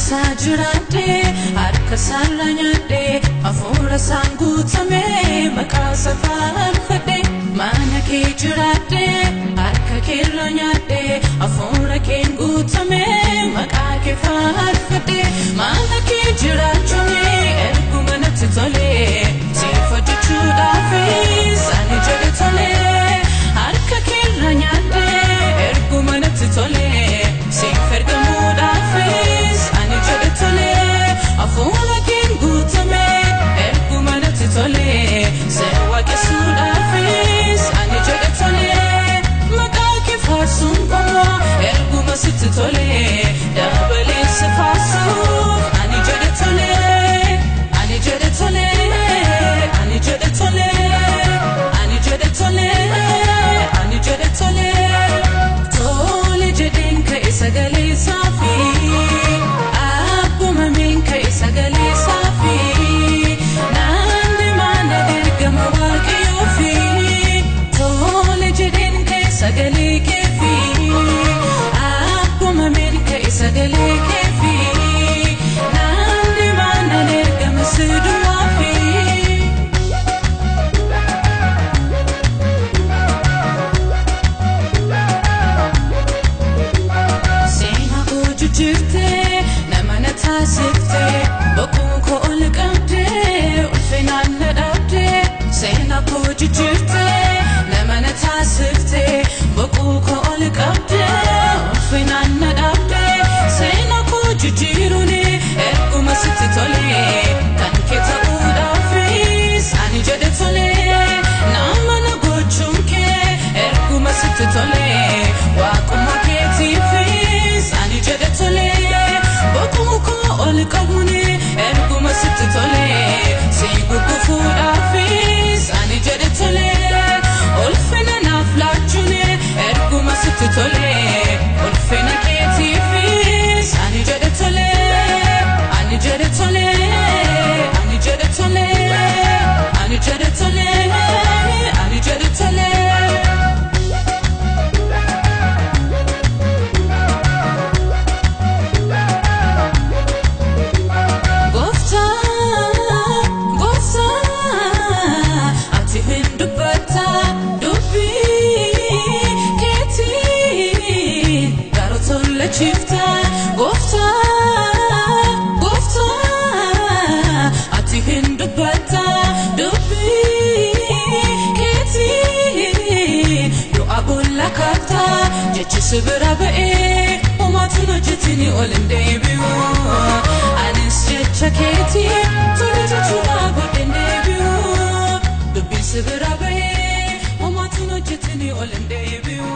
sajurante harka saranyade afura sangutame makasa farfade mana ke jurate harka kiranyade afura kengutame makake farfade mana ke jurachune ergumana titole sifatu chudafe sani jadetole harka kiranyade ergumana titole sifergamudafe sani jadetole afura kengutame ergumana titole sewa kesudafe sani jadetole makake farsunkomo erguma sititole dabale sifasu ani jadetole ani jadetole ani jadetole ani jadetole ani jadetole tole jeden ka isagale safi abuma min ka isagale safi nande mana dergama waqiyo fi tole jeden ka isagale kefi abuma min ka isagale kefi nande mana dergama siduma fi sena ko jujurte namana tasifte bokunko olqabde ulfinan nadabde sena ko jujurte namana tasifte bokunko olqabde ulfinan nadabde sena ko jujirune erguma sititole kan ketabudafi sani jadetole namana gochumke erguma sititole waquma ketifi sani jadetole bokunko olqabune erguma sititole sigugufudafi sani jadetole ulfina naflachune erguma sititole ulfina ketifi sani jadetole ani jadetole ani jadetole ani jadetole ani jadetole Gofta, gofta, ati hindubata, dubbi, keti, garotolle chifta. Gofta, gofta, ati hindubata, dubbi, keti, yo abulla kafta, jechi sibira bae, umatuno jetini olindebiu. Anis jecha keti, tulita chula godendebiu. Dubbi sibira bae, umatuno jetini olindebiu.